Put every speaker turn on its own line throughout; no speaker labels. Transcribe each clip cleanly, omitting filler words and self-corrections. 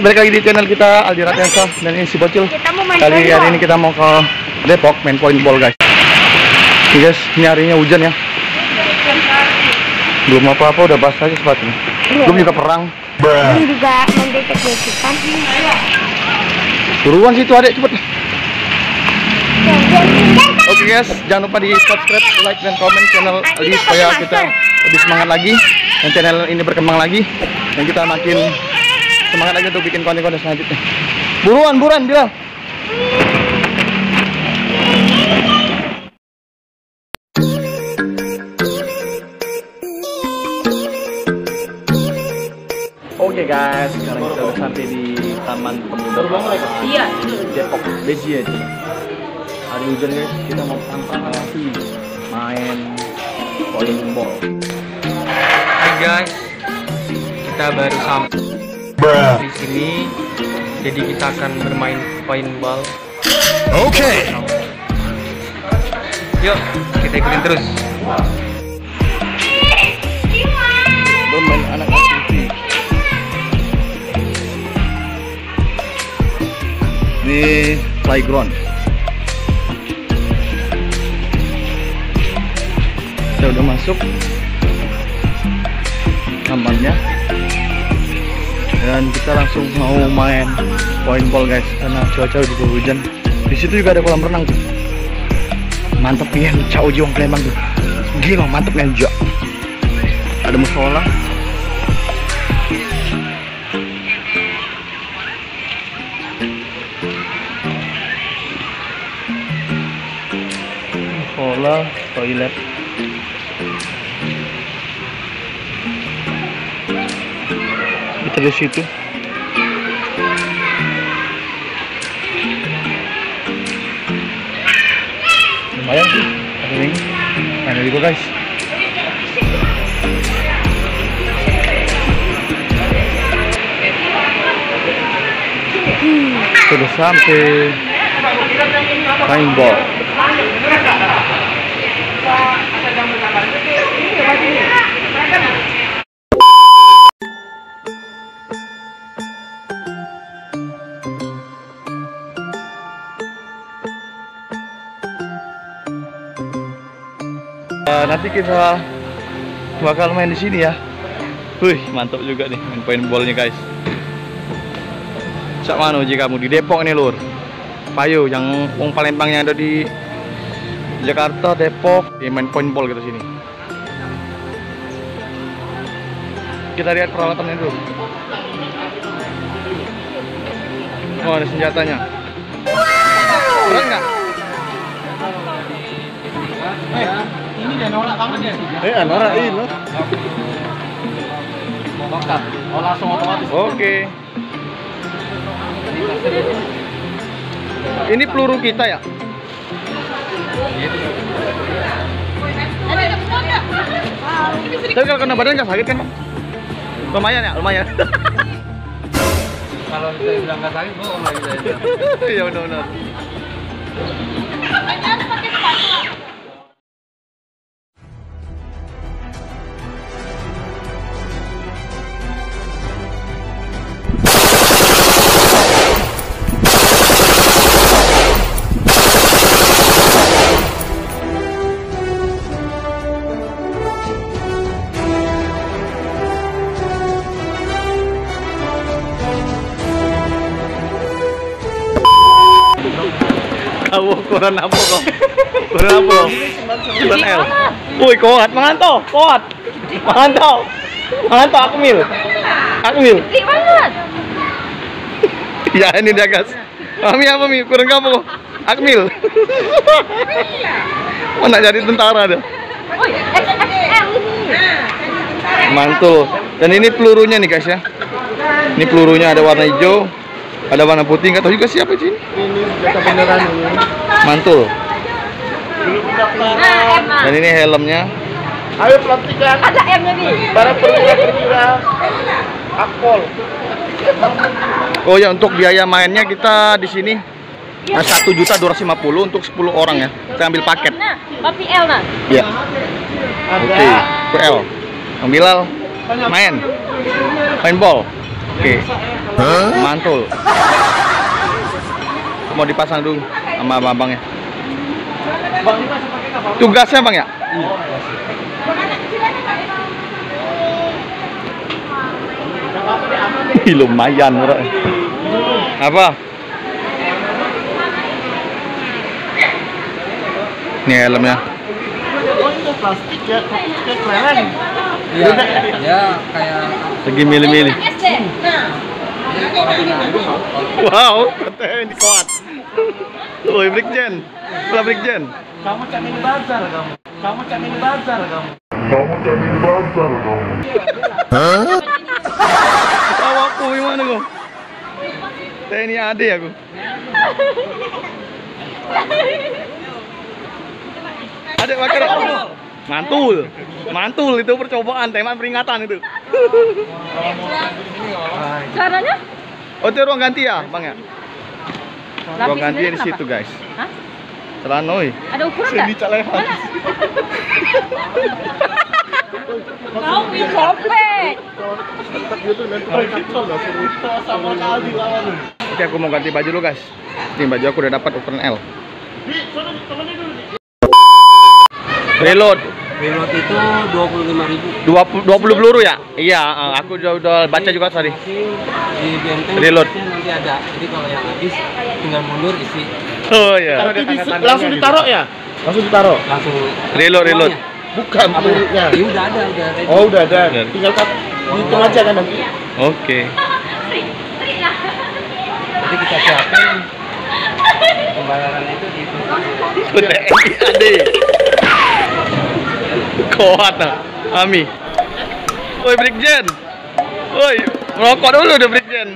balik lagi di channel kita Aldi Ratensa dan ini si Bocil. Hari ini kita mau ke Depok main paintball guys. Nih guys, ini harinya hujan ya. Belum apa-apa udah basah aja sepatunya. Belum juga perang.
Belum juga mendetek-detekan.
Buruan situ adek cepet. Oke guys, jangan lupa di subscribe, like dan komen channel Aldi supaya kita lebih semangat lagi dan channel ini berkembang lagi dan kita makin semangat lagi untuk bikin konten-konten selanjutnya. Buruan Bilal. Oke guys, sekarang kita udah sampai di Taman Pemuda Depok Beji aja. Hari hujan guys, kita mau lagi main paintball.
Hai guys, kita baru sampai di sini, jadi kita akan bermain paintball.
Oke.
Yuk, kita ikutin terus.
Bermain anak aktivitas di playground. Kita udah masuk kamarnya dan kita langsung mau main paintball guys karena cuaca juga hujan. Di situ juga ada kolam renang tuh. Mantep nih Cak Uji Wong Palembang tuh. Gila mantep nih Jo. Ada musola. Musola, toilet. Kita di situ. Lumayan sih. Ini main juga guys. Sudah sampai paintball. Nanti kita bakal main di sini ya. Wih, mantap juga nih main paintballnya guys. Sak mano jika kamu di Depok nih lur. Payo yang wong Palembang yang ada di Jakarta, Depok, ya main paintball kita sini. Kita lihat peralatannya dulu. Oh, ada senjatanya. Keren nggak?
Ini dia norak banget ya.
Norak ini loh.
Oh, langsung otomatis.
Oke. Ini peluru kita ya? Tapi kalau kena badan nggak sakit kan, Bang? Lumayan ya, lumayan.
Kalau saya bilang nggak sakit, bohong lagi saya.
Iya benar-benar. Kurang apa kok? Kurang apa? 9L. Woi, kuat, mantap, kuat. Mantap. Mantap Akmil. Akmil.
Gede banget.
Ya ini dia guys. Mami apa Mi? Kurang apa kok? Akmil. Mana jadi tentara dah.
Woi, XXL ini.
Mantul. Dan ini pelurunya nih guys ya. Ini pelurunya ada warna hijau, ada warna putih, nggak tahu juga siapa sih ini.
Ini beneran ini.
Mantul.
Nah,
Dan ini helmnya.
Ayo pelantikan.
ada M-nya nih.
Para perwira Akpol.
Oh ya, untuk biaya mainnya kita di sini 1.250.000 untuk 10 orang ya. Kita ambil paket.
Nah, papi L nah.
Iya. Oke, PL. Bang Bilal main paintball. Oke. Mantul. Mau dipasang dulu sama abang-abangnya.
Bang, ini masih pakai kapal.
Tugasnya bang ya?
Iya.
Ih, lumayan bro. Apa? Ini helmnya.
Oh, ini plastik ya, kayak keleren.
Iya, ya kayak
Segi milih-milih.
SD. Nah.
Wow, katanya ini kuat. Woi, Brigjen. Sebelah Brigjen.
Kamu cak mini bazar kamu. Kamu cak mini bazar kamu.
Tahu aku gimana kok? TNI AD aku. Ada pakai mantul. Mantul itu percobaan, teman peringatan itu.
Caranya?
Oh, itu ruang ganti ya, Bang ya? Ruang ganti di situ, guys.
Hah?
Celanoi.
Ada ukuran
Sini
nggak?
calehan.
Kau punya copet.
Sama kali lawan.
Oke, aku mau ganti baju dulu, guys. Ini baju aku udah dapat ukuran L. Reload.
reload itu 25.000.
20 peluru ya? Iya, aku udah baca juga tadi.
Di benteng
Reload.
nanti ada. Jadi kalau yang habis tinggal mundur isi.
Oh iya.
Langsung ditaruh ya? Langsung ditaruh.
Langsung
Reload.
semuanya.
Bukan pelurunya.
Ya udah ada, udah ready.
Oh, udah ada.
Udah.
Tinggal hitung aja kan nanti.
Oke.
Jadi kita siapin pembayaran itu di
Udah ade. Kuat ah. Ami. Woi Brigjen. Woi, merokok dulu udah Brigjen.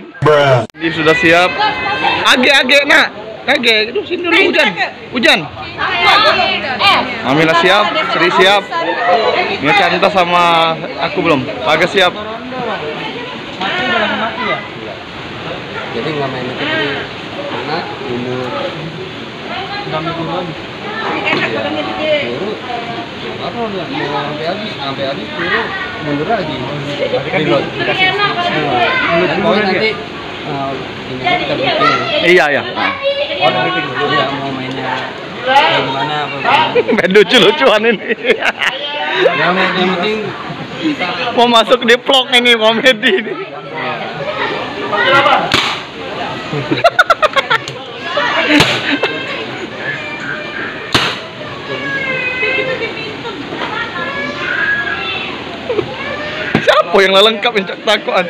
Ini sudah siap. Age nak. Age, aduh sini dulu hujan. Amila siap, Sri siap. Ini Canta sama aku belum. Agak siap.
jadi nggak main itu di mana mundur peluru apa udah mau sampai habis peluru mundur lagi reload dan pokoknya nanti ini aja kita bikin
Iya ya.
iya mau mainnya kayak gimana apa
Main lucu-lucuan ini.
yang penting kita
Mau masuk di vlog ini komedi ini. Siapa yang lengkap yang takuan?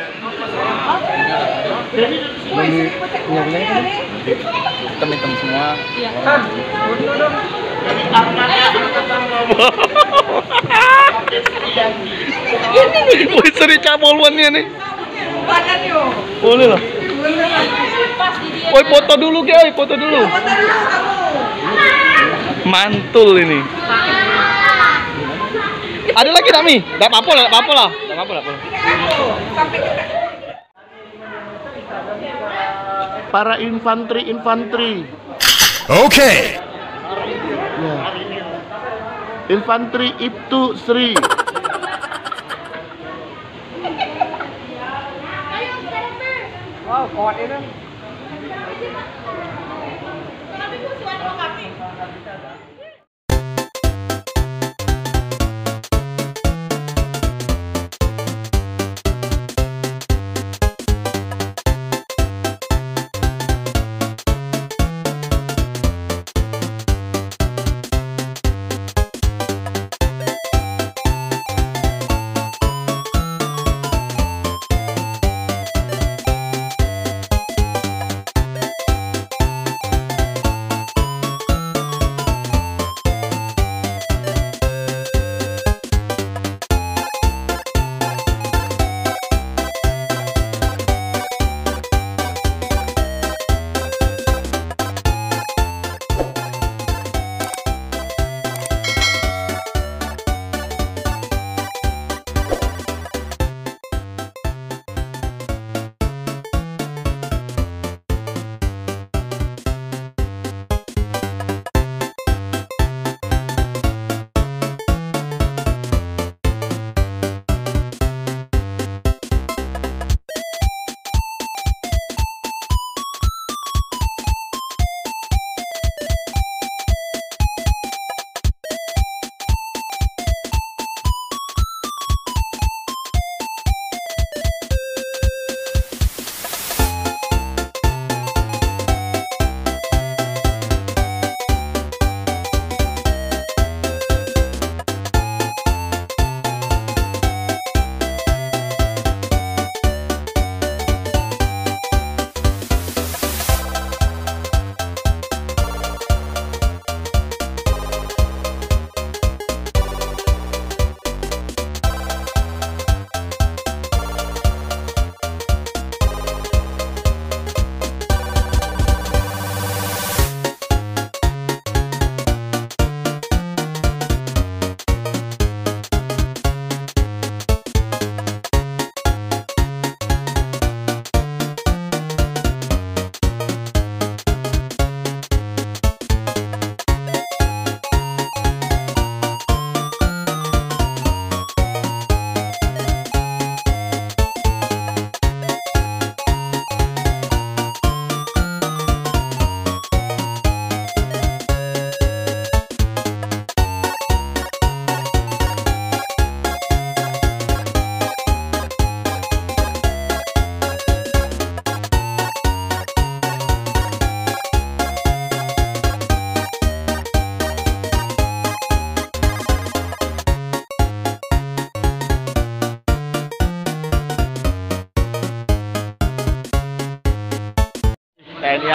Hitam-hitam semua.
Ini nih.
Wih, seri caboluannya nih. Boleh lah. Woi, foto dulu guys, foto dulu. Mantul ini. Ada lagi tak Mi? Tak apa-apa lah.
Para infanteri.
Okay.
Ya. Infanteri Ibtu Sri.
wow kuat itu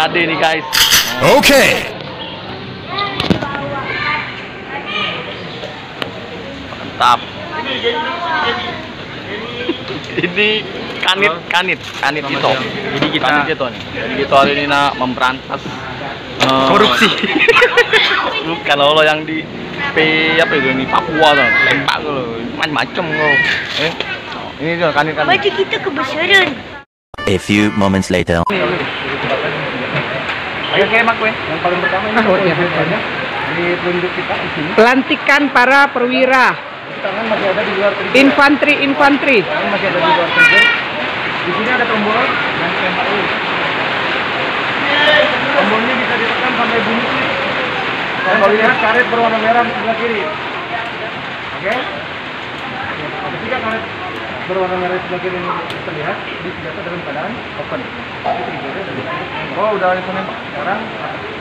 jadi nih guys.
Okay.
Mantap. Ini kanit itu.
Jadi kita
Kanit itu nih. Jadi kita hari ini nak memberantas
korupsi.
Kalau lo yang di apa itu di Papua tuh, tembak lo, macam-macam lo. Ini tuh kanit.
Baju kita kebesaran.
A few moments later.
Ayo kemak gue. Yang paling pertama ini fotonya. Di telunjuk kita di sini.
Pelantikan para perwira
Tangan masih ada di luar trigger.
infanteri.
Tangan masih ada di luar trigger. Di sini ada tombol yang tembak dulu. Tombolnya bisa ditekan sampai bunyi. Kalau lihat karet berwarna merah di sebelah kiri. Oke? Ketika karet berwarna merah di sebelah kiri ini terlihat, di senjata dalam keadaan open. Oh, udah ada nembak. Sekarang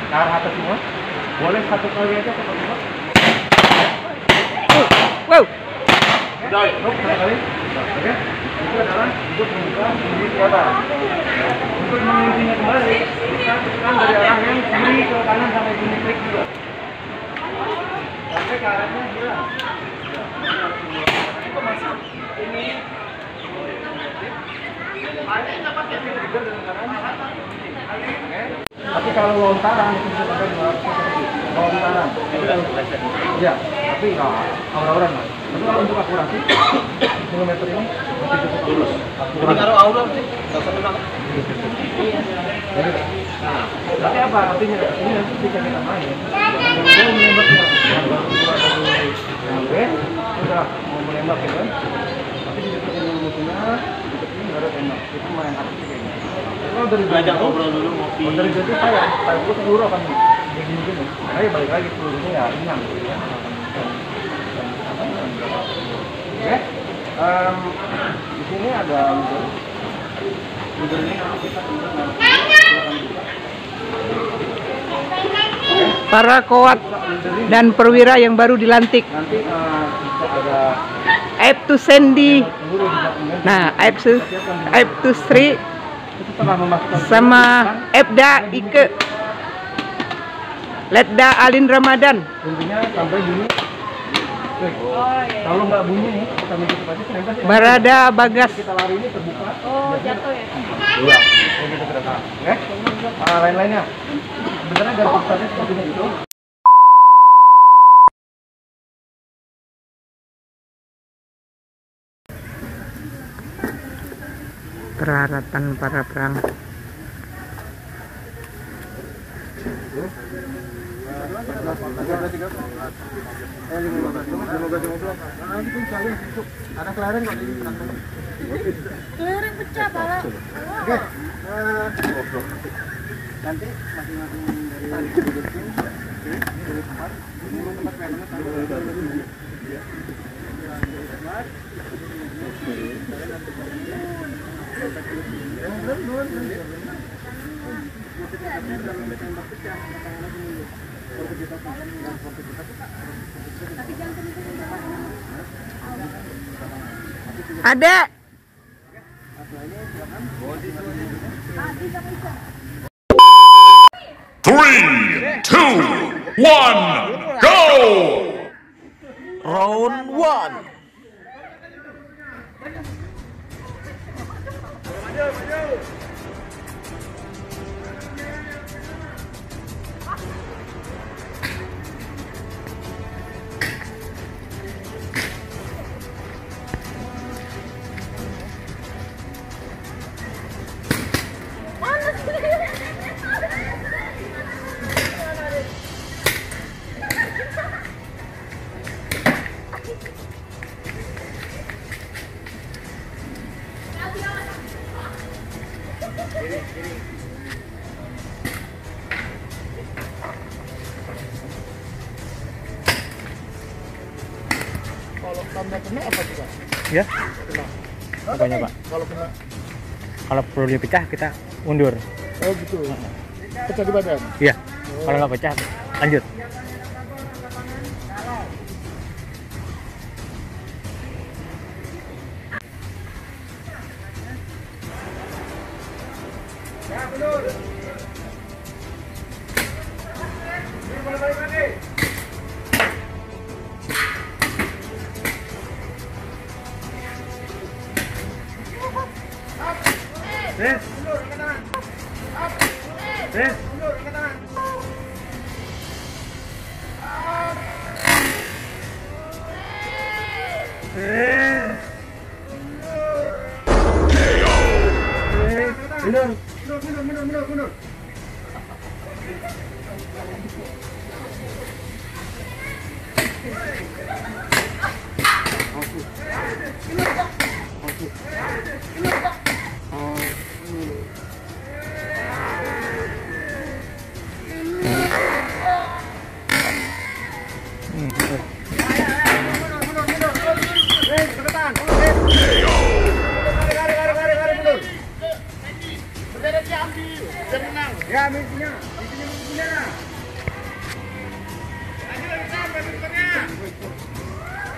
ke arah atas semua. Boleh satu kali aja satu kali.
Wow.
Udah, satu kali. Oke? Itu adalah untuk membuka bunyi senjata. Untuk mengunci kembali, kita tekan dari arah yang kiri ke kanan sampai bunyi klik juga. Sampai karetnya hilang. Itu masuk. Ini. Tapi kalau lontaran itu bisa sampai 200 lontaran. Ya, tapi nggak aura-auran mas. Tapi kalau untuk akurasi kilometer ini masih cukup lurus. Jadi kalau aura sih nggak usah menang. Nah, tapi apa artinya? Ini nanti bisa kita main. Mau menembak sampai sudah mau menembak kan? Tapi di dekat yang musuhnya, di dekat ini nggak ada tembak. Itu main aktif kayaknya. Kalau dari belajar ngobrol dulu ngopi. Dari jadi saya gue peluru akan gini-gini. Saya balik lagi pelurunya ya inang. Oke. Di sini ada leader. Leader ini kalau kita
Para kowat dan perwira yang baru dilantik.
nanti bisa ada
Aibtu Sandy. Nah, Aibtu Sri
setelah memasukkan
sama Ebda Ike. Letda Alin Ramadan.
intinya sampai bunyi. Kalau nggak bunyi nih, kita minta cepatnya ternyata sih.
Barada Bagas.
Kita lari ini terbuka.
Oh, jatuh ya.
Iya, kayak gitu ternyata. Oke? Lain-lainnya. Sebenarnya garis besarnya seperti itu.
Peralatan para perang.
Ada kelereng kok di kantong.
Kelereng pecah pala.
Oke. Nanti masing-masing dari duduknya. Oke. Dari tempat. Ini tempat kelerengnya sampai.
Adek.
3, 2, 1, go! Round 1.
Kalau kamu kena apa juga?
Ya. Apanya Pak?
Kalau kena,
Kalau perlu dipecah kita mundur.
oh gitu. Pecah di badan.
Iya. Kalau nggak pecah lanjut.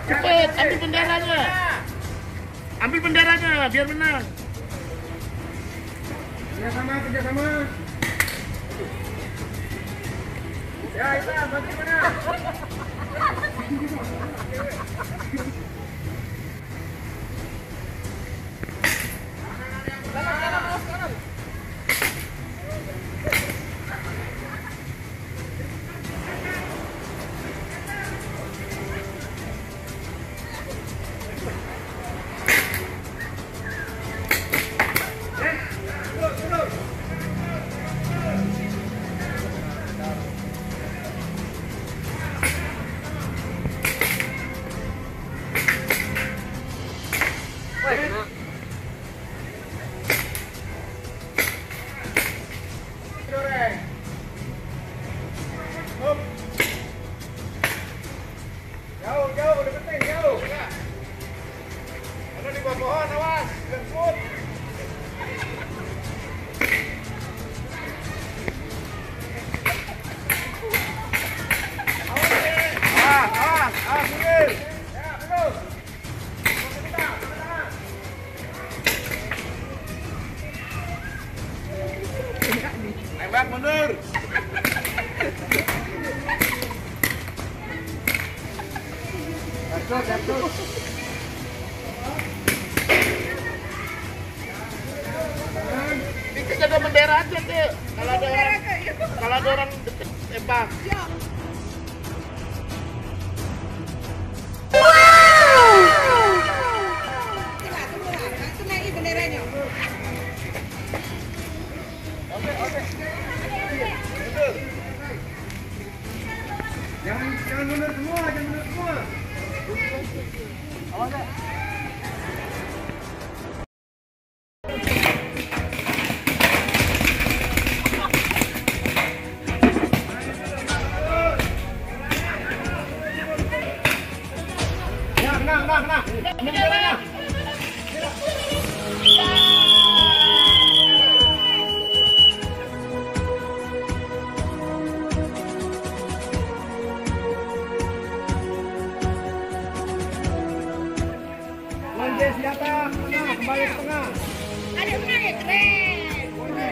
Cepet, ambil benderanya. Ambil benderanya biar menang. Kerjasama. Ya, itu bagaimana? Jauh, udah penting, jauh. Ada di bawah pohon, awas, gensut. Awas, pinggir. Ya, terus. Tembak mundur. Satu. Ini jaga bendera aja deh. Kalau ada orang deket tembak. Jangan mundur semua. Awas ya. Nah. Benderanya. Lonje siapa? Kembali ke tengah.
Ada menang, keren.
Kunci.